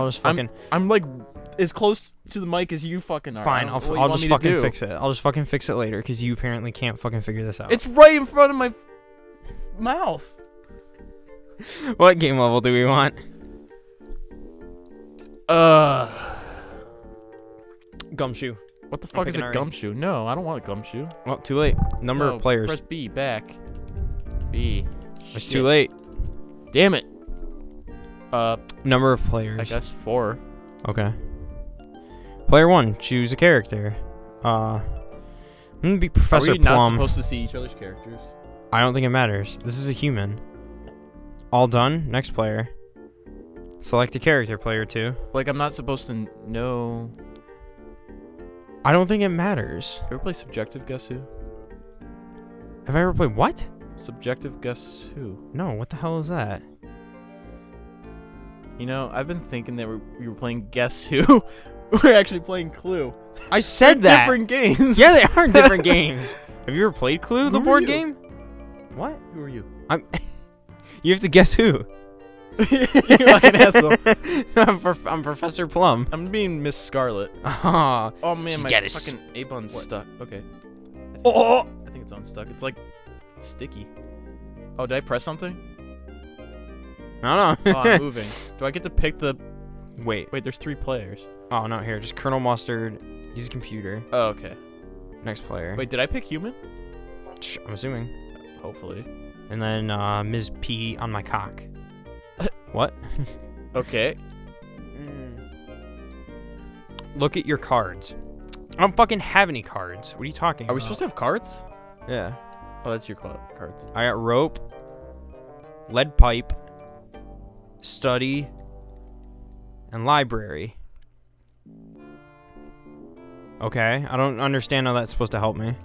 just fucking. I'm like as close to the mic as you fucking are. Fine, I'll just fucking fix it. I'll just fucking fix it later because you apparently can't fucking figure this out. It's right in front of my mouth. What game level do we want? Gumshoe. What the fuck is a already. gumshoe? No, I don't want a gumshoe. Well, too late. Number of players. Press B, back. B. It's Shit. too late. Damn it. Number of players. I guess 4. Okay. Player 1, choose a character. I'm gonna be Professor Are we not Plum. supposed to see each other's characters? I don't think it matters. This is a human. All done. Next player. Select a character, player 2. Like, I'm not supposed to know. I don't think it matters. Ever play Subjective Guess Who? Have I ever played what? Subjective Guess Who? No, what the hell is that? You know, I've been thinking that we were playing Guess Who. We're actually playing Clue. I said that. Different games. Yeah, they are different games. Have you ever played Clue, the Who are board you? game? What? Who are you? You have to guess who. You fucking asshole. I'm Professor Plum. I'm being Miss Scarlet. Oh, Oh man, Just my get it. fucking A-bun's stuck. Okay. oh. I think it's unstuck. It's like sticky. Oh, did I press something? No. Oh, I'm moving. Do I get to pick the... Wait. Wait, there's 3 players. Oh, no, here. Just Colonel Mustard. Use a computer. Oh, okay. Next player. Wait, did I pick human? I'm assuming. Hopefully. And then Ms. P on my cock. What? Okay. Look at your cards. I don't fucking have any cards. What are you talking about? Are we supposed to have cards? Yeah. Oh, that's your cards. I got rope, lead pipe, study, and library. Okay, I don't understand how that's supposed to help me.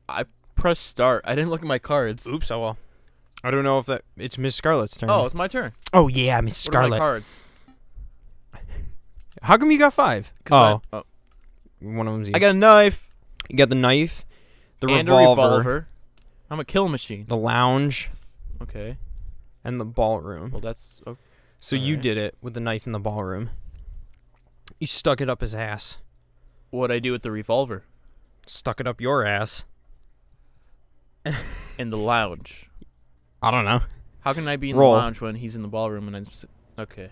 I pressed start. I didn't look at my cards. Oops, oh well. I don't know if it's Miss Scarlet's turn. Oh, it's my turn. Oh yeah, Miss What are my Scarlet. cards? How come you got 5? 'Cause Oh, one of them's you. I got a knife. You got the knife, the and revolver, a revolver. I'm a kill machine. the lounge, Okay. and the ballroom. Well, that's... Okay. So you alright. did it with the knife in the ballroom. You stuck it up his ass. What'd I do with the revolver? Stuck it up your ass. In the lounge. I don't know. How can I be in Roll. the lounge when he's in the ballroom and I'm... Okay.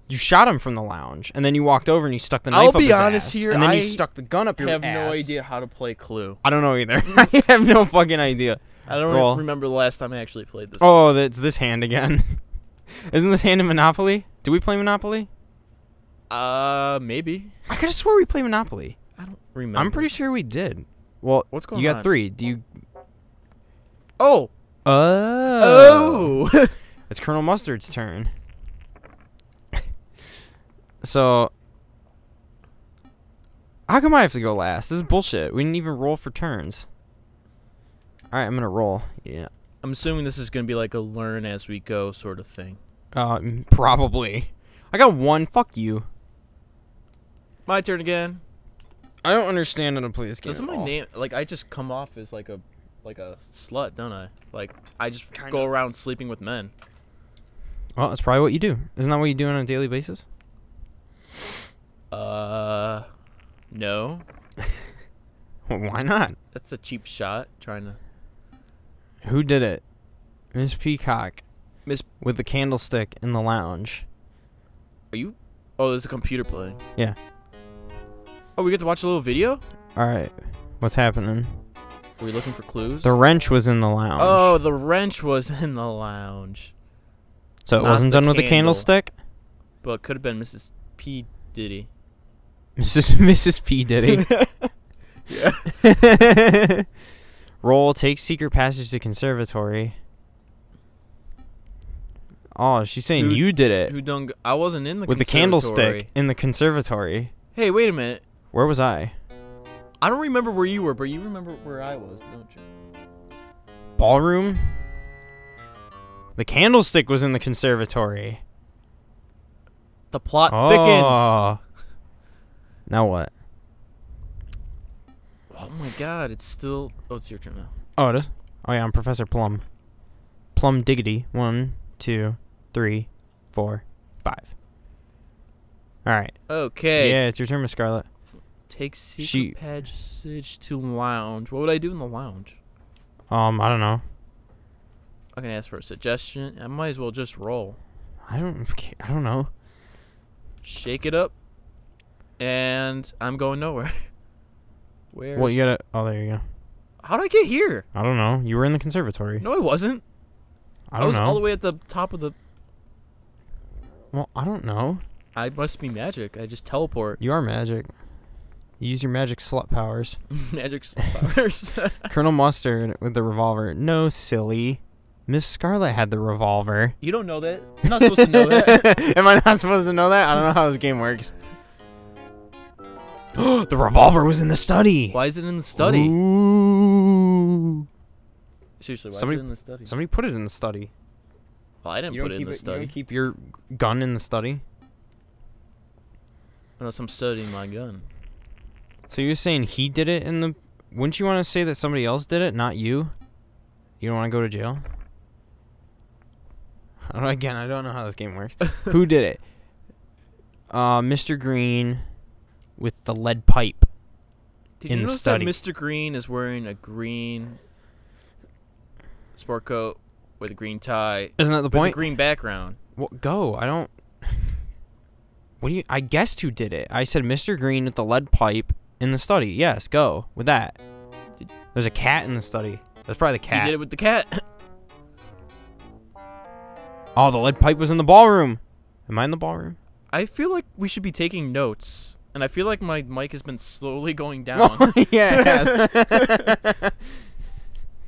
You shot him from the lounge, and then you walked over and you stuck the knife I'll up be his honest ass, here, and then you I stuck the gun up your I ass. have no idea how to play Clue. I don't know either. I have no fucking idea. I don't Roll. remember the last time I actually played this. Oh, that's this hand again. Isn't this hand in Monopoly? Do we play Monopoly? Maybe. I could have swore we played Monopoly. I don't remember. I'm pretty sure we did. Well, What's going you got on? 3. Do you... Oh! Oh! Oh! It's Colonel Mustard's turn. So... How come I have to go last? This is bullshit. We didn't even roll for turns. Alright, I'm gonna roll. Yeah. I'm assuming this is going to be like a learn as we go sort of thing. Probably. I got 1. Fuck you. My turn again. I don't understand how to play this game. Doesn't at my all. name... Like, I just come off as like a slut, don't I? Like, I just Kinda. go around sleeping with men. Well, that's probably what you do. Isn't that what you do on a daily basis? No. Well, why not? That's a cheap shot, trying to... Who did it? Miss Peacock. Miss... With the candlestick in the lounge. Are you... Oh, there's a computer playing. Yeah. Oh, we get to watch a little video? Alright. What's happening? Are we looking for clues? The wrench was in the lounge. Oh, the wrench was in the lounge. So it not wasn't the done with the candle. candlestick? But it could have been Mrs. P. Diddy. Mrs. P. Diddy. Yeah. Roll, take secret passage to conservatory. Oh, she's saying Who- you did it. Who done... I wasn't in the With the candlestick in the conservatory. Hey, wait a minute. Where was I? I don't remember where you were, but you remember where I was, don't you? Ballroom? The candlestick was in the conservatory. The plot thickens. Oh. Now what? Oh my god, it's still... Oh, it's your turn now. Oh, it is? Oh, yeah, I'm Professor Plum. Plum Diggity. 1, 2, 3, 4, 5. All right. Okay. Yeah, it's your turn, Miss Scarlet. Take secret passage to lounge. What would I do in the lounge? I don't know. I can ask for a suggestion. I might as well just roll. I don't know. Shake it up. And I'm going nowhere. Where? Well, you gotta. Oh, there you go. How'd I get here? I don't know. You were in the conservatory. No, I wasn't. I don't was know. all the way at the top of the... Well, I don't know. I must be magic. I just teleport. You are magic. You use your magic slut powers. Magic powers. Colonel Mustard with the revolver. No, silly. Miss Scarlet had the revolver. You don't know that. You're not supposed to know that. Am I not supposed to know that? I don't know how this game works. The revolver was in the study. Why is it in the study? Ooh. Seriously, why Somebody- is it in the study? Somebody put it in the study. Well, I didn't You put don't it in keep the You study. don't keep your gun in the study. Unless I'm studying my gun. So you're saying he did it in the... Wouldn't you want to say that somebody else did it, not you? You don't want to go to jail? Again, I don't know how this game works. Who did it? Mr. Green with the lead pipe. Did In you the notice study. that Mr. Green is wearing a green sport coat with a green tie Isn't that the with point? a green background? Well, go. I don't... What do you... I guessed who did it. I said Mr. Green with the lead pipe in the study. Yes, go with that. There's a cat in the study. That's probably the He cat. did it with the cat. Oh, the lead pipe was in the ballroom. Am I in the ballroom? I feel like we should be taking notes. And I feel like my mic has been slowly going down. Yeah, it has.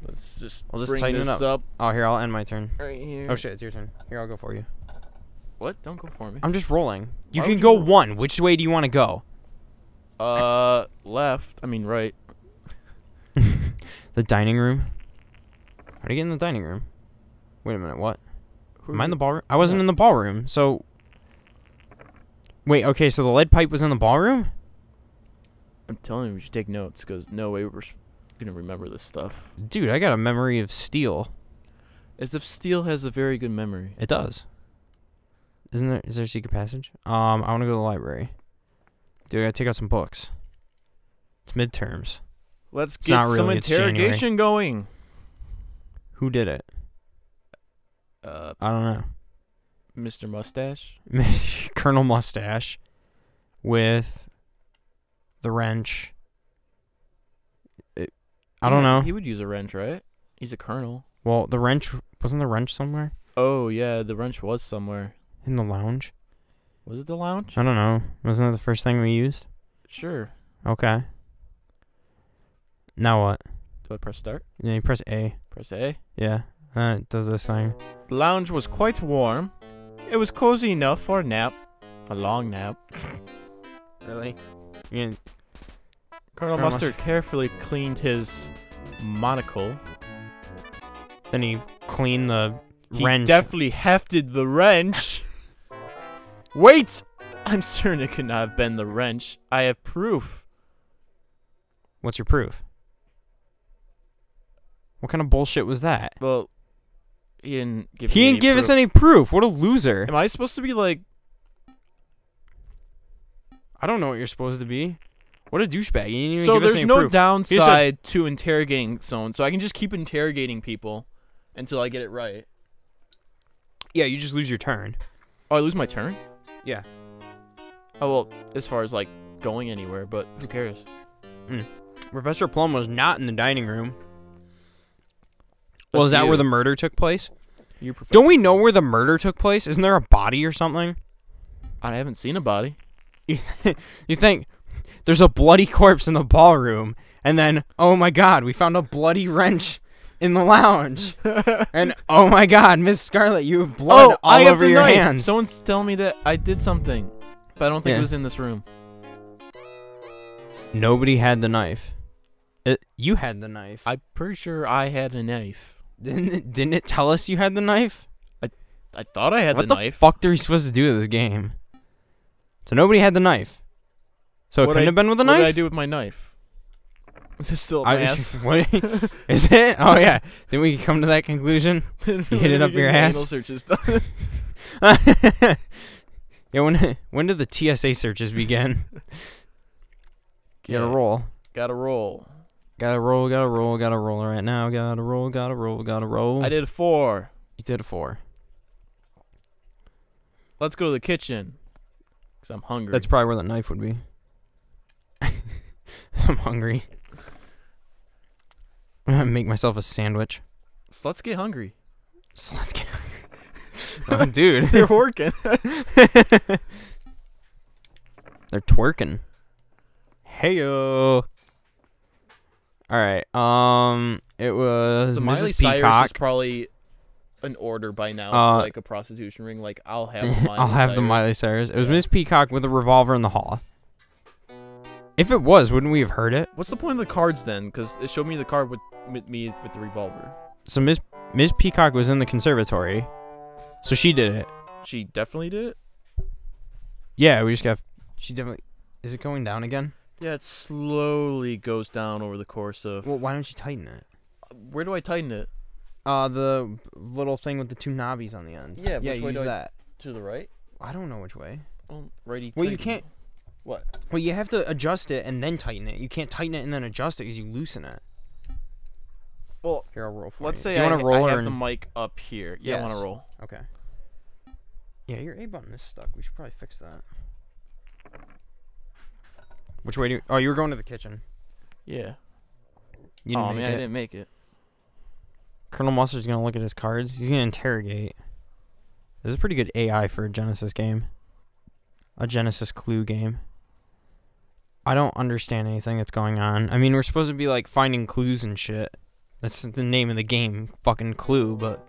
Let's just We'll just bring tighten it this up. up Oh, here, I'll end my turn. right here. Oh, shit, it's your turn. Here, I'll go for you. What? Don't go for me. I'm just rolling. You Why can would go you roll? one. Which way do you want to go? Left. I mean right. The dining room? How do you get in the dining room? Wait a minute, what? Who Am I in are the you- ballroom? I wasn't No. in the ballroom, so... Wait, okay, so the lead pipe was in the ballroom? I'm telling you, we should take notes because no way we're gonna remember this stuff. Dude, I got a memory of steel. As if steel has a very good memory. It does. Is there a secret passage? I want to go to the library. Dude, I gotta take out some books. It's midterms. Let's It's get not some really, it's interrogation going. Who did it? I don't know. Mr. Mustache. Colonel Mustache with the wrench. I don't know. He would use a wrench, right? He's a colonel. Well, the wrench wasn't the wrench somewhere Oh yeah, the wrench was somewhere. in the lounge. Was it the lounge? I don't know. Wasn't that the first thing we used? Sure. Okay. Now what? Do I press start? Yeah, you press A. Press A. Yeah. It does this thing. The lounge was quite warm. It was cozy enough for a nap. A long nap. Really? Yeah. Colonel Colonel Mustard carefully cleaned his monocle. Then he cleaned the He wrench. definitely hefted the wrench. Wait! I'm certain it could not have been the wrench. I have proof. What's your proof? What kind of bullshit was that? Well, he didn't give He me didn't give us proof. any proof. What a loser. Am I supposed to be like... I don't know what you're supposed to be. What a douchebag. You didn't even So give us there's any no proof. downside to interrogating someone, so I can just keep interrogating people until I get it right. Yeah, you just lose your turn. Oh, I lose my turn? Yeah. Oh, well, as far as, like, going anywhere, but who cares? Professor Plum was not in the dining room. Well, That's is that you. where the murder took place? You Professor. Don't we know where the murder took place? Isn't there a body or something? I haven't seen a body. You think there's a bloody corpse in the ballroom, and then, oh my god, we found a bloody wrench in the lounge. And, oh my god, Miss Scarlet, you have blood all I have over the your knife. hands. Someone's telling me that I did something, but I don't think Yeah. it was in this room. Nobody had the knife. You had the knife. I'm pretty sure I had a knife. Didn't it tell us you had the knife? I thought I had What the the knife. fuck are we supposed to do with this game? So nobody had the knife. So it What'd couldn't I- have been with a What knife? did I do with my knife? Is this still my ass? What, is it? Oh yeah. Didn't we come to that conclusion? You hit it up your ass? Anal searches done. Yeah, when did the TSA searches begin? Gotta roll. Gotta roll. Gotta roll right now. Gotta roll. I did a 4. You did a 4. Let's go to the kitchen. Because I'm hungry. That's probably where the knife would be. I'm hungry. I'm gonna make myself a sandwich. So let's get hungry. So let's get oh, dude. You're working. They're twerking. Heyo. Alright, it was The Mrs. Miley Cyrus Peacock. is probably an order by now for like a prostitution ring. Like, I'll have the Miley I'll have Cyrus. the Miley Cyrus. It was Miss Peacock with a revolver in the hall. If it was, wouldn't we have heard it? What's the point of the cards then? Because it showed me the card with me with the revolver. So Miss Peacock was in the conservatory, so she did it. She definitely did it? Yeah, we just got... She definitely... Is it going down again? Yeah, it slowly goes down over the course of... Well, why don't you tighten it? Where do I tighten it? The little thing with the 2 knobbies on the end. Yeah, yeah, which way use do I... that. To the right? I don't know which way. Righty. Well, you tighty. can't... What? Well, you have to adjust it and then tighten it. You can't tighten it and then adjust it because you loosen it. Well, here, I'll roll for let's you. say Do you want to roll I or have the mic up here. Yeah, I want Yes. to roll. Okay. Yeah, your A button is stuck. We should probably fix that. Which way do you... Oh, you were going to the kitchen. Yeah. You didn't Oh, make man, it. I didn't make it. Colonel Mustard's going to look at his cards. He's going to interrogate. This is pretty good AI for a Genesis game. A Genesis Clue game. I don't understand anything that's going on. I mean, we're supposed to be, like, finding clues and shit. That's the name of the game. Fucking Clue, but...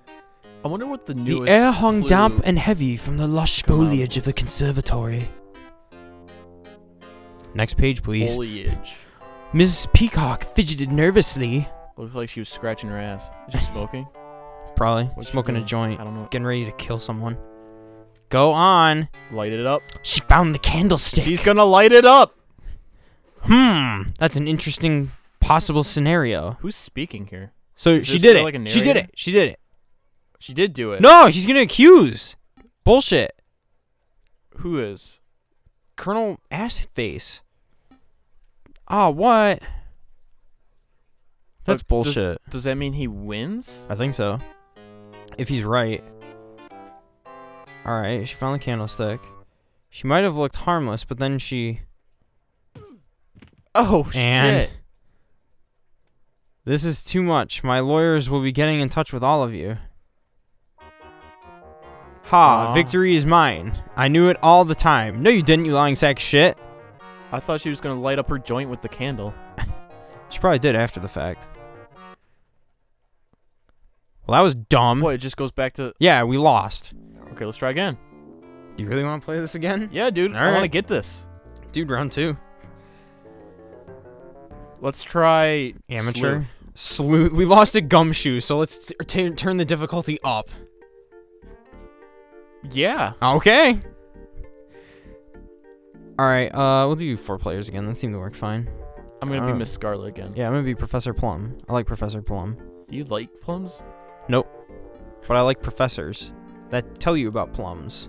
I wonder what the The newest air hung Clue- damp and heavy from the lush Come on. foliage of the conservatory. Next page, please. Foliage. Mrs. Peacock fidgeted nervously. Looks like she was scratching her ass. Is she smoking? Probably. What's she Smoking a doing? joint. I don't know. Getting ready to kill someone. Go on. Light it up. She found the candlestick. She's gonna light it up. That's an interesting possible scenario. Who's speaking here? So Is she this did it. like a She did narrator? it. She did it. She did do it. No, she's gonna accuse. Bullshit. Who is? Colonel Assface. Oh, what? That's But bullshit. Does that mean he wins? I think so. If he's right. Alright, she found the candlestick. She might have looked harmless, but then she... Oh, And shit. this is too much. My lawyers will be getting in touch with all of you. Ha, Aw. victory is mine. I knew it all the time. No, you didn't, you lying sack of shit. I thought she was gonna light up her joint with the candle. She probably did after the fact. Well, that was dumb. What, it just goes back to... Yeah, we lost. Okay, let's try again. Do you really want to play this again? Yeah, dude. I Alright. want to get this. Dude, round 2. Let's try... Amateur. Sleuth. Sleuth. We lost a gumshoe, so let's turn the difficulty up. Yeah. Okay. Alright, we'll do 4 players again. That seemed to work fine. I'm gonna be Oh. Miss Scarlet again. Yeah, I'm gonna be Professor Plum. I like Professor Plum. Do you like plums? But I like professors that tell you about plums.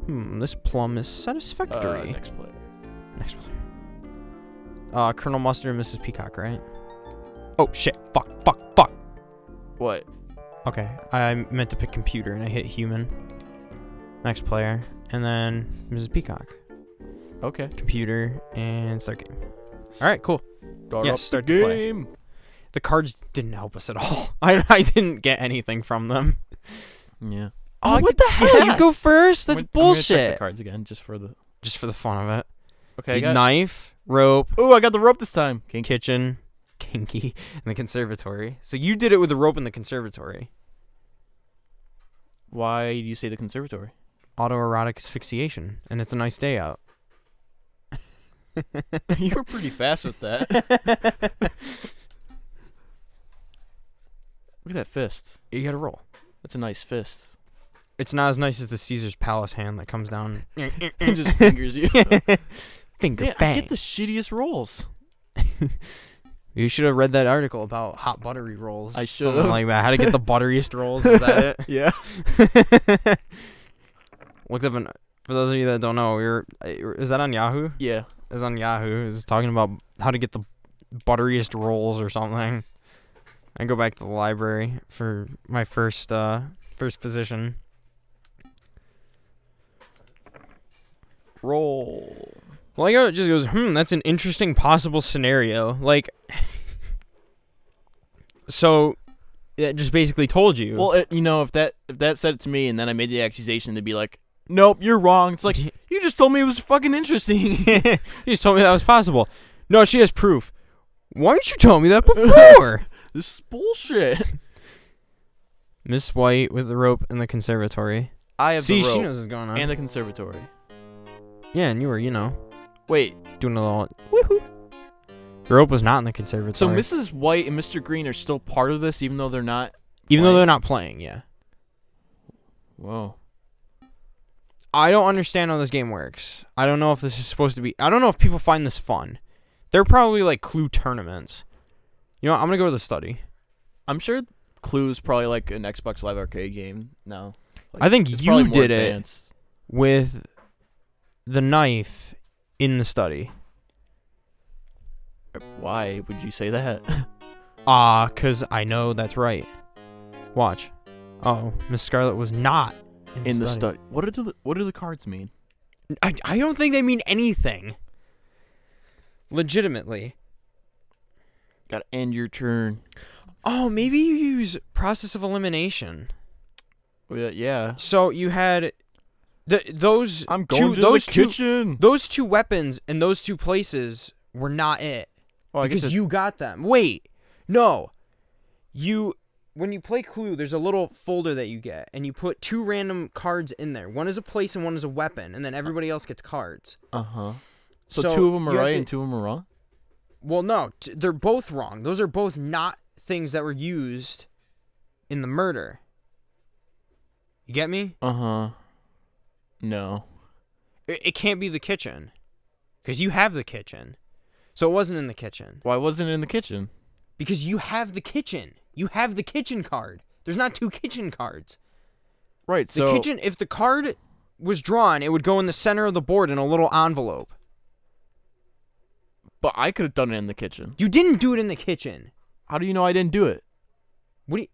This plum is satisfactory. Next player. Next player. Colonel Mustard and Mrs. Peacock, right? Oh, shit. Fuck. What? Okay, I meant to pick computer and I hit human. Next player. And then Mrs. Peacock. Okay. Computer and start game. Alright, cool. Start Yeah, up start the to play. game. The cards didn't help us at all. I didn't get anything from them. Yeah. Oh, what the hell? You go first? That's I'm gonna check bullshit. the cards again, just for the... Just for the fun of it. Okay, I Need got... knife, rope, Ooh, I got the rope this time. Kinky. kitchen, kinky, and the conservatory. So you did it with the rope in the conservatory. Why do you say the conservatory? Autoerotic asphyxiation, and it's a nice day out. You were pretty fast with that. Look at that fist. You gotta roll. That's a nice fist. It's not as nice as the Caesar's Palace hand that comes down. It just fingers you. Finger Yeah, I bang. get the shittiest rolls. You should have read that article about hot buttery rolls. I Something should've. like that. How to get the butteriest rolls. Is that it? Yeah. Looked up For those of you that don't know, is that on Yahoo? Yeah. It's on Yahoo. It's talking about how to get the butteriest rolls or something. I go back to the library for my first position. Roll. Well, it just goes, that's an interesting possible scenario. Like, so it just basically told you. Well, if that said it to me and then I made the accusation, they'd be like, nope, you're wrong. It's like, you just told me it was fucking interesting. You just told me that was possible. No, she has proof. Why didn't you tell me that before? This is bullshit. Miss White with the rope in the conservatory. I have See, the rope she knows what's going on. and the conservatory. Yeah, and you were, Wait, doing a little woohoo. The rope was not in the conservatory. so Mrs. White and Mr. Green are still part of this, even though they're not. Even though playing? they're not playing, yeah. Whoa. I don't understand how this game works. I don't know if this is supposed to be. I don't know if people find this fun. They're probably like Clue tournaments. You know what? I'm gonna go to the study. I'm sure Clue's probably like an Xbox Live Arcade game now. Like, I think it's you probably more did advanced. it with the knife in the study. Why would you say that? 'Cause I know that's right. Watch. Oh, Miss Scarlet was not in the study. What do the cards mean? I don't think they mean anything. Legitimately. Gotta end your turn. Oh, maybe you use process of elimination. Yeah. So you had those. I'm going two, to those the two, kitchen. Those two weapons in those two places were not it. Well, Because you got them. Wait, no. When you play Clue, there's a little folder that you get, and you put two random cards in there. One is a place and one is a weapon, and then everybody else gets cards. Uh-huh. So two of them are right and two of them are wrong? Well, no. They're both wrong. Those are both not things that were used in the murder. You get me? Uh-huh. No. It can't be the kitchen. Because you have the kitchen. So it wasn't in the kitchen. Why wasn't it in the kitchen? Because you have the kitchen. You have the kitchen card. There's not two kitchen cards. Right, The so... kitchen, if the card was drawn, it would go in the center of the board in a little envelope. But I could have done it in the kitchen. You didn't do it in the kitchen. How do you know I didn't do it?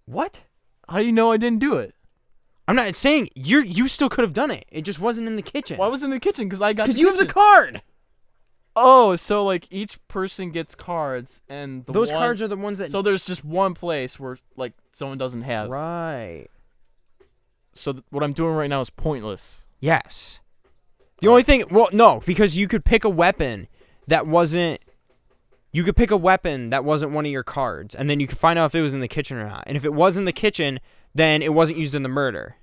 What? How do you know I didn't do it? I'm not saying you still could have done it. It just wasn't in the kitchen. Why was it in the kitchen? Because I got Because you have the card. Oh, so like each person gets cards, and Those cards are the ones that. So there's just one place where like someone doesn't have. Right. So what I'm doing right now is pointless. Yes. The only thing, well, no, because you could pick a weapon that wasn't. You could pick a weapon that wasn't one of your cards, and then you could find out if it was in the kitchen or not. And if it was in the kitchen, then it wasn't used in the murder.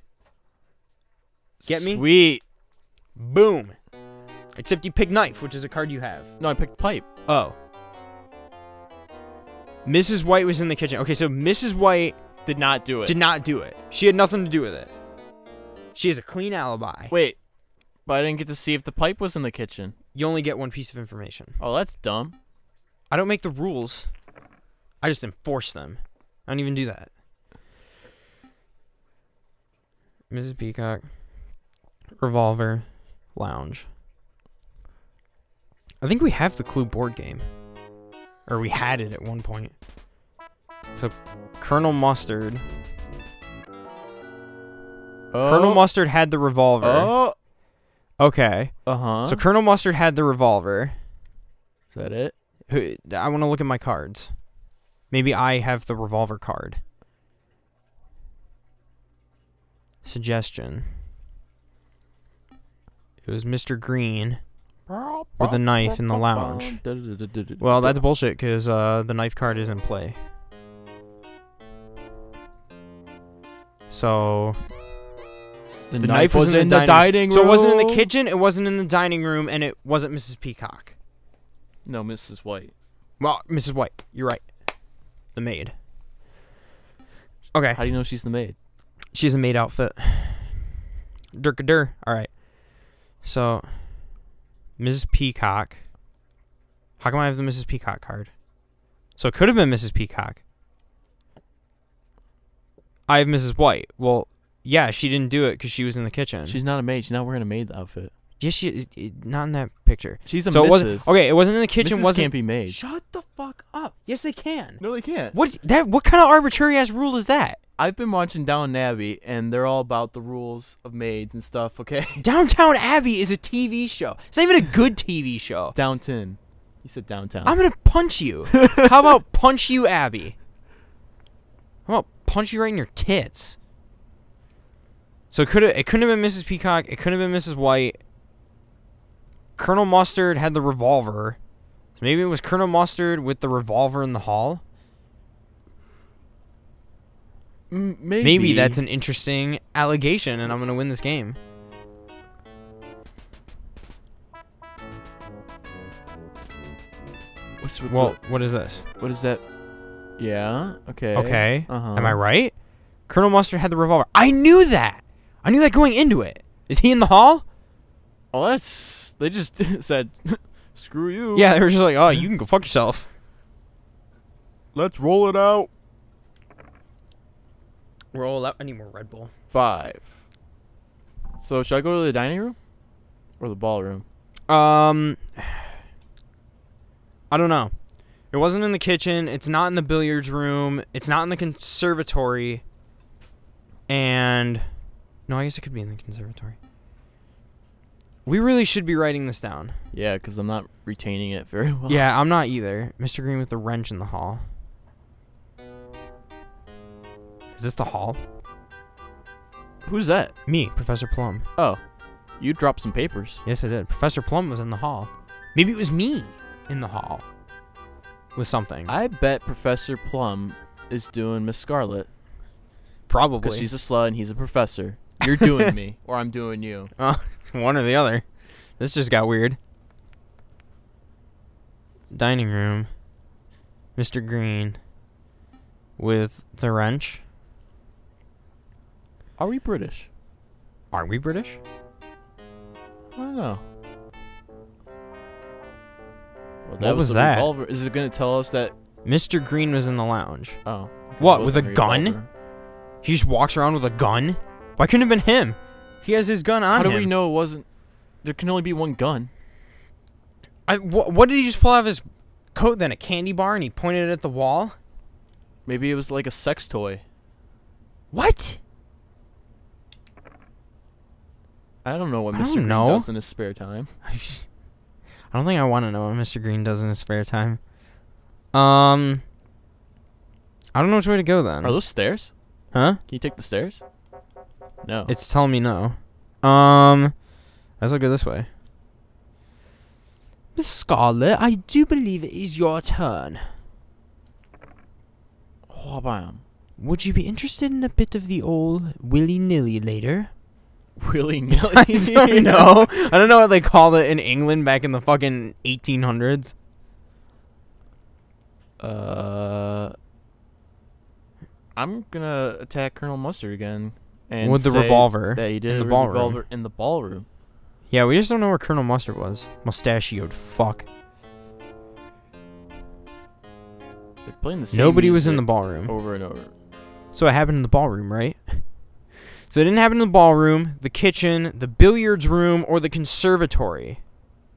Get me? Sweet. Boom. Except you pick knife, which is a card you have. No, I picked pipe. Oh. Mrs. White was in the kitchen. Okay, so Mrs. White Did not do it. did not do it. She had nothing to do with it. She has a clean alibi. Wait, but I didn't get to see if the pipe was in the kitchen. You only get one piece of information. Oh, that's dumb. I don't make the rules. I just enforce them. I don't even do that. Mrs. Peacock. Revolver. Lounge. I think we have the Clue board game. Or we had it at one point. So, Colonel Mustard. Colonel Mustard had the revolver. Oh. Okay. Uh-huh. So, Colonel Mustard had the revolver. Is that it? I want to look at my cards. Maybe I have the revolver card. Suggestion. It was Mr. Green with a knife in the lounge. Well, that's bullshit because the knife card is in play. So the knife was in the dining room. So it wasn't in the kitchen, it wasn't in the dining room, and it wasn't Mrs. Peacock. No, Mrs. White. Well, Mrs. White, you're right. The maid. Okay. How do you know she's the maid? She's a maid outfit. Durkadur. All right. So, Mrs. Peacock. How come I have the Mrs. Peacock card? So it could have been Mrs. Peacock. I have Mrs. White. Well, Yeah, she didn't do it because she was in the kitchen. She's not a maid. She's not wearing a maid's outfit. Yes, not in that picture. She's a So it Mrs. wasn't okay. It wasn't in the kitchen. Mrs. Wasn't can't be made. Shut the fuck up. Yes, they can. No, they can't. What kind of arbitrary ass rule is that? I've been watching Downton Abbey, and they're all about the rules of maids and stuff. Okay. Downtown Abbey is a TV show. It's not even a good TV show. Downton. You said downtown. I'm gonna punch you. How about punch you, Abby? How about punch you right in your tits? So it couldn't have been Mrs. Peacock. It couldn't have been Mrs. White. Colonel Mustard had the revolver. So maybe it was Colonel Mustard with the revolver in the hall. Maybe that's an interesting allegation, and I'm gonna win this game. What is this? What is that? Yeah. Okay. Okay. Uh-huh. Am I right? Colonel Mustard had the revolver. I knew that. I knew that going into it. Is he in the hall? Oh, they just said, screw you. Yeah, they were just like, oh, you can go fuck yourself. Let's roll it out. Roll out. I need more Red Bull. 5. So should I go to the dining room or the ballroom? I don't know. It wasn't in the kitchen. It's not in the billiards room. It's not in the conservatory. And no, I guess it could be in the conservatory. We really should be writing this down. Yeah, because I'm not retaining it very well. Yeah, I'm not either. Mr. Green with the wrench in the hall. Is this the hall? Who's that? Me, Professor Plum. Oh, you dropped some papers. Yes, I did. Professor Plum was in the hall. Maybe it was me in the hall with something. I bet Professor Plum is doing Miss Scarlet. Probably. Because she's a slut and he's a professor. You're doing me, or I'm doing you. One or the other. This just got weird. Dining room. Mr. Green with the wrench. Are we British? Are we British? I don't know. Well, What was that? Revolver. Is it going to tell us that... Mr. Green was in the lounge. Oh. What, It with a wasn't gun? revolver. He just walks around with a gun? Why couldn't it have been him? He has his gun on How him. do we know it wasn't... There can only be one gun. What did he just pull out of his coat then? A candy bar and he pointed it at the wall? Maybe it was like a sex toy. What? I don't know what I Mr. don't Green know. does in his spare time. I don't think I want to know what Mr. Green does in his spare time. I don't know which way to go then. Are those stairs? Huh? Can you take the stairs? No. It's telling me no. Let's go this way. Miss Scarlet, I do believe it is your turn. Oh, bam. Would you be interested in a bit of the old willy-nilly later? Willy-nilly. I don't know. I don't know what they called it in England back in the fucking 1800s. I'm gonna attack Colonel Mustard again. And With the say revolver that he did in the a ballroom. revolver in the ballroom. Yeah, we just don't know where Colonel Mustard was. Mustachioed fuck. They're playing the same Nobody was in the music ballroom. over and over. So it happened in the ballroom, right? So it didn't happen in the ballroom, the kitchen, the billiards room, or the conservatory.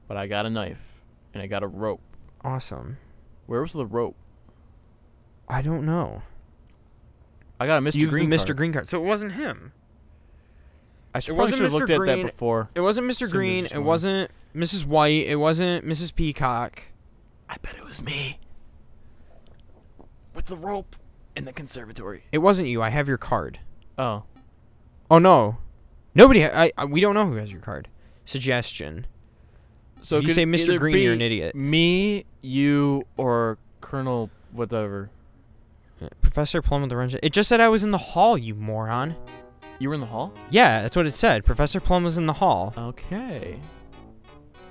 But I got a knife and I got a rope. Awesome. Where was the rope? I don't know. I got a Mr. Green Mr. card. Green card. So it wasn't him. I It probably wasn't should have Mr. looked at that Green. before. It wasn't Mr. Assumed Green. it It was wasn't Mrs. White. It wasn't Mrs. Peacock. I bet it was me. With the rope in the conservatory. It wasn't you. I have your card. Oh. Oh no. Nobody. We don't know who has your card. Suggestion. So If you could say it Mr. either Green, you're an be idiot. Me, you, or Colonel whatever. Professor Plum with the wrench. It just said I was in the hall, you moron. You were in the hall? Yeah, that's what it said. Professor Plum was in the hall. Okay.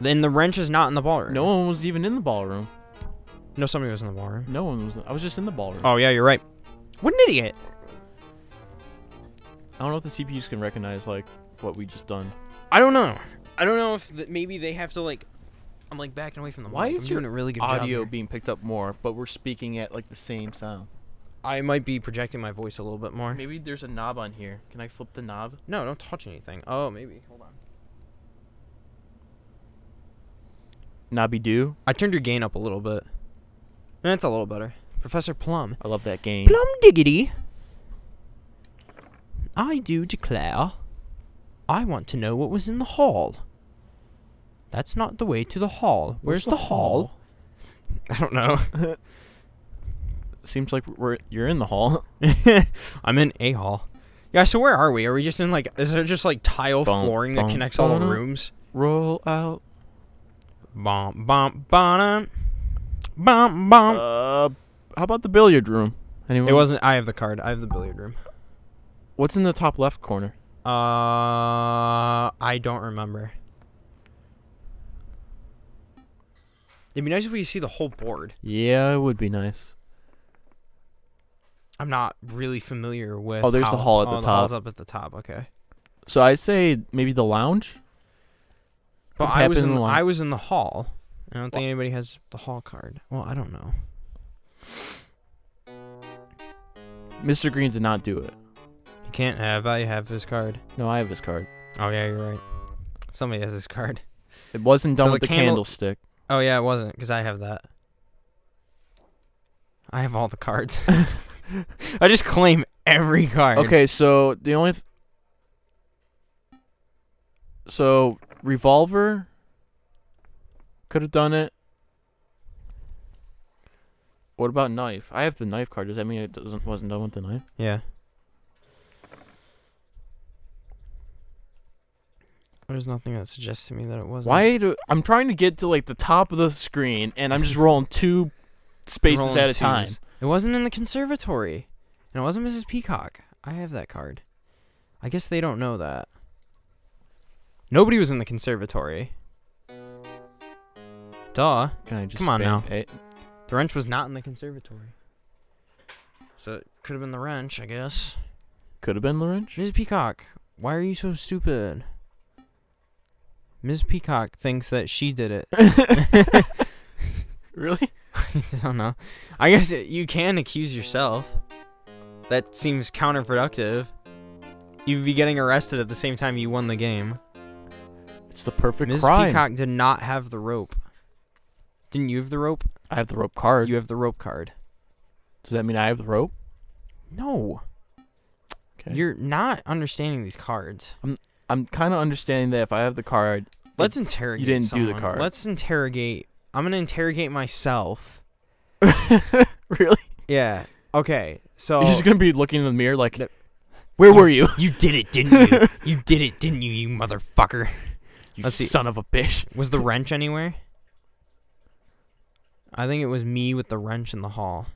Then the wrench is not in the ballroom. No one was even in the ballroom. No, somebody was in the ballroom. No one was. I was just in the ballroom. Oh, yeah, you're right. What an idiot. I don't know if the CPUs can recognize like what we just done. I don't know. I don't know if maybe they have to like. I'm like backing away from the Why mic. is I'm doing your a really good job audio here. being picked up more, but we're speaking at like the same sound? I might be projecting my voice a little bit more. Maybe there's a knob on here. Can I flip the knob? No, don't touch anything. Oh, maybe. Hold on. Knobby doo. I turned your gain up a little bit. And it's a little better. Professor Plum. I love that game. Plum diggity. I do declare, I want to know what was in the hall. That's not the way to the hall. Where's the hall? I don't know. Seems like you're in the hall. I'm in a hall. Yeah, so where are we? Are we just in like, is there just like tile flooring that connects all the rooms? Roll out. Bom, bom, bom, bom, bom. How about the billiard room? Anyone? It wasn't, I have the card. I have the billiard room. What's in the top left corner? I don't remember. It'd be nice if we could see the whole board. Yeah, it would be nice. I'm not really familiar with. Oh, there's the hall at the The top. hall's up at the top. Okay. So I'd say maybe the lounge. But Could I was happen in. in the I was in the hall. I don't think anybody has the hall card. Well, I don't know. Mr. Green did not do it. You can't have. I have his card. No, I have his card. Oh yeah, you're right. Somebody has his card. It wasn't done So with the the candle- candlestick. Oh yeah, it wasn't because I have that. I have all the cards. I just claim every card. Okay, so the only. So revolver could have done it. What about knife? I have the knife card. Does that mean it wasn't done with the knife? Yeah. There's nothing that suggests to me that it wasn't. Why do I'm trying to get to like the top of the screen and I'm just rolling two spaces Rolling at a time. twos. It wasn't in the conservatory. And it wasn't Mrs. Peacock. I have that card. I guess they don't know that. Nobody was in the conservatory. Duh. Can I just Come on now. A? The wrench was not in the conservatory. So it could have been the wrench, I guess. Could have been the wrench. Mrs. Peacock, why are you so stupid? Ms. Peacock thinks that she did it. Really? I don't know. I guess you can accuse yourself. That seems counterproductive. You'd be getting arrested at the same time you won the game. It's the perfect Ms. crime. Peacock did not have the rope. Didn't you have the rope? I have the rope card. You have the rope card. Does that mean I have the rope? No. Okay. You're not understanding these cards. I'm kind of understanding that if I have the card, Let's interrogate you didn't do the someone. card. Let's interrogate. I'm going to interrogate myself. Really? Yeah. Okay. So You're just gonna be looking in the mirror like, No. where were you? You did it, didn't you? You did it, didn't you, you motherfucker? You Let's see. son of a bitch. Was the wrench anywhere? I think it was me with the wrench in the hall.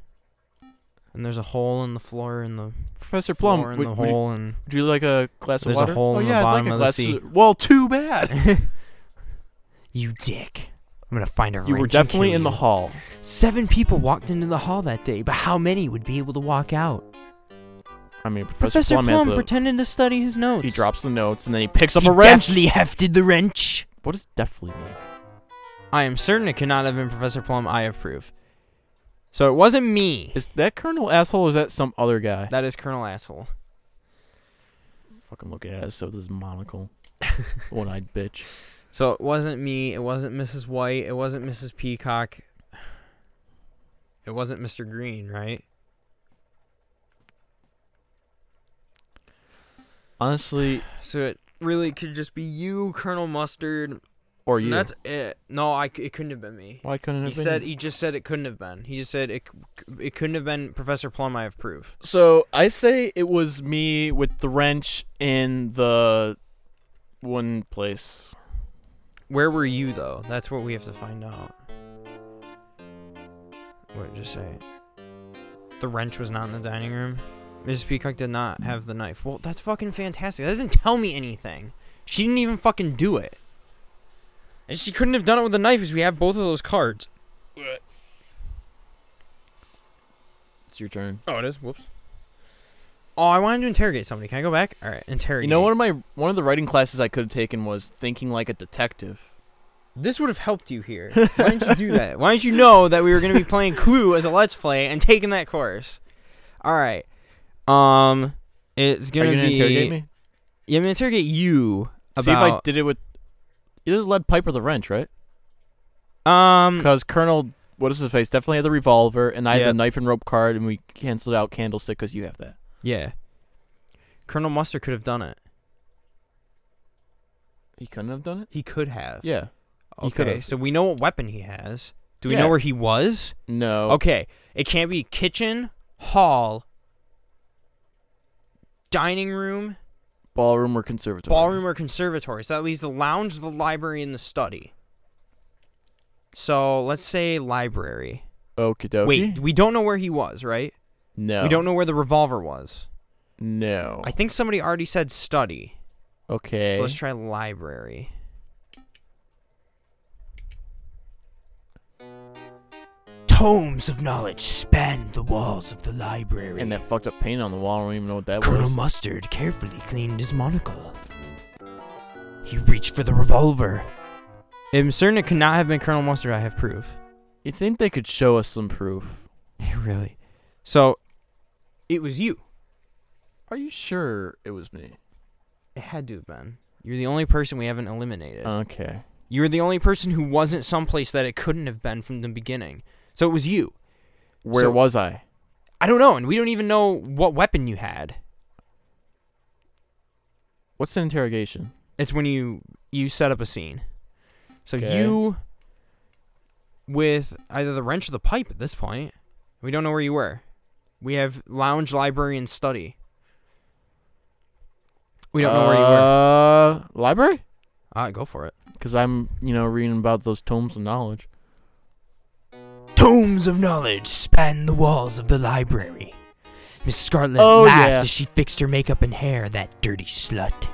And there's a hole in the floor in the Professor floor Plum, in would, the would you, hole and would you like a glass There's of a water? hole oh in the yeah, I'd bottom like a of the glass sea. Well, too bad. you dick. I'm gonna find a wrench. You were and definitely kill in the you. hall. 7 people walked into the hall that day, but how many would be able to walk out? I mean, Professor Plum Plum has pretended to study his notes. he drops the notes and then he picks up He a wrench. deftly hefted the wrench. What does deftly mean? I am certain it could not have been Professor Plum. I have proof. So it wasn't me. Is that Colonel Asshole or is that some other guy? That is Colonel Asshole. Fucking looking at it so this monocle. One-eyed bitch. So it wasn't me. It wasn't Mrs. White. It wasn't Mrs. Peacock. It wasn't Mr. Green, right? Honestly, So it really could just be you, Colonel Mustard. or And you. that's it. No, it couldn't have been me. Why couldn't it He have said been? he just said it couldn't have been. He just said it couldn't have been Professor Plum. I have proof. So I say it was me with the wrench in the one place. Where were you though? That's what we have to find out. What just say? The wrench was not in the dining room. Mrs. Peacock did not have the knife. Well, that's fucking fantastic. That doesn't tell me anything. She didn't even fucking do it. And she couldn't have done it with a knife because we have both of those cards. It's your turn. Oh, it is. Whoops. Oh, I wanted to interrogate somebody. Can I go back? All right, interrogate. You know, one of the writing classes I could have taken was thinking like a detective. This would have helped you here. Why didn't you do that? Why didn't you know that we were going to be playing Clue as a Let's Play and taking that course? All right. It's Are gonna you gonna be. interrogate me? Yeah, I'm gonna interrogate you about. See if I did it with either the lead pipe or the wrench, right? Um. Because Colonel, what is his face, definitely had the revolver, and I had Yep. the knife and rope card, and we canceled out Candlestick because you have that. Yeah. Colonel Mustard could have done it. He couldn't have done it. He could have. Yeah. He Okay. could've. So we know what weapon he has. Do we Yeah. know where he was? No. Okay. It can't be kitchen, hall, dining room, Ballroom or conservatory. ballroom, or conservatory. So that leaves the lounge, the library, and the study. So let's say library. Okie dokie. Wait, we don't know where he was, right? No. We don't know where the revolver was. No. I think somebody already said study. Okay. So let's try library. Tomes of knowledge span the walls of the library. And that fucked up paint on the wall. I don't even know what that Colonel was. Mustard carefully cleaned his monocle. He reached for the revolver. I'm certain it could not have been Colonel Mustard. I have proof. You think they could show us some proof? Really? So, it was you. Are you sure it was me? It had to have been. You're the only person we haven't eliminated. Okay. You're the only person who wasn't someplace that it couldn't have been from the beginning. So it was you. Where So- was I? I don't know, and we don't even know what weapon you had. What's an interrogation? It's when you set up a scene. So Okay. you, with either the wrench or the pipe at this point, we don't know where you were. We have lounge, library, and study. We don't know where you were. Library? Go for it. Because I'm, reading about those tomes of knowledge. Tomes of knowledge span the walls of the library. Miss Scarlet Oh, laughed yeah. as she fixed her makeup and hair, that dirty slut.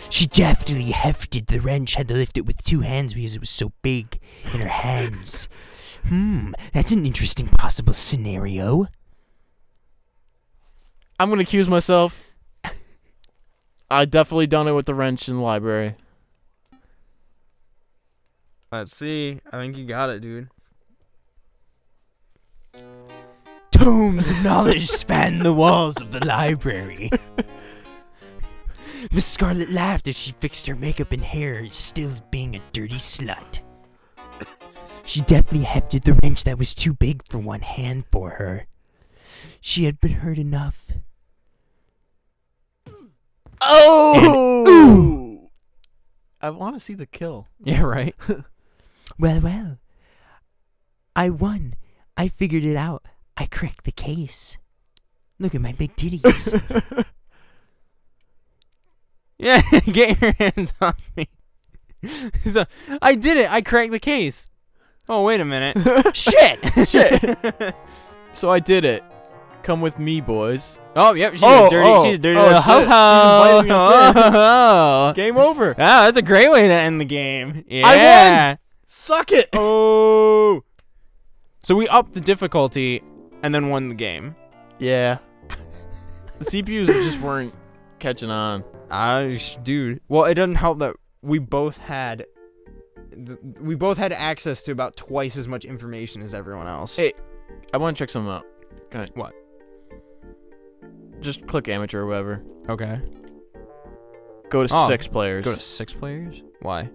She deftly hefted the wrench, had to lift it with 2 hands because it was so big in her hands. That's an interesting possible scenario. I'm going to accuse myself. I definitely done it with the wrench in the library. Let's see. I think you got it, dude. Tomes of knowledge span the walls of the library. Miss Scarlet laughed as she fixed her makeup and hair, still being a dirty slut. She deftly hefted the wrench that was too big for one hand for her. She had been hurt enough. Oh! I want to see the kill. Yeah, right. Well. I won. I figured it out. I cracked the case. Look at my big titties. Yeah, get your hands off me. So, I did it. I cracked the case. Oh, wait a minute. Shit. Shit. So I did it. Come with me, boys. Oh, yep. She's Oh, a dirty. oh, She's a dirty oh, little shit. ho-ho. She's inviting us in. Oh. Game over. Ah, that's a great way to end the game. Yeah. I won. Suck it. Oh. So we upped the difficulty and then won the game. Yeah. The CPUs just weren't catching on. Dude. Well, it doesn't help that we both had access to about twice as much information as everyone else. Hey, I want to check something out. Can I, What? Just click amateur or whatever. Okay. Go to Oh, 6 players. Go to 6 players? Why?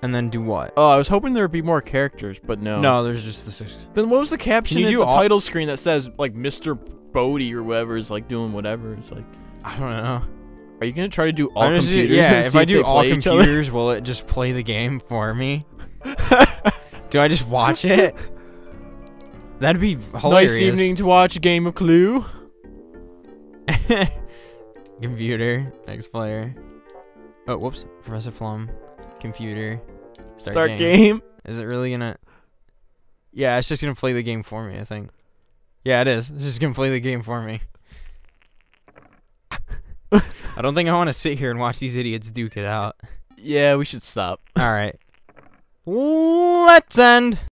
And then do what? Oh, I was hoping there would be more characters, but no. No, there's just the 6. Then what was the caption you at do the all- title screen that says, like, Mr. Bodie or whatever is, like, doing whatever? It's like, I don't know. are you going to try to do all I'm just- computers? yeah, and if see I do they all play each other? computers, will it just play the game for me? Do I just watch it? That'd be hilarious. Nice evening to watch a game of Clue. Computer, next player. Oh, whoops. Professor Flum. Computer. Start game. Is it really gonna... Yeah, it's just gonna play the game for me, I think. Yeah, it is. It's just gonna play the game for me. I don't think I want to sit here and watch these idiots duke it out. Yeah, we should stop. Alright. Let's end.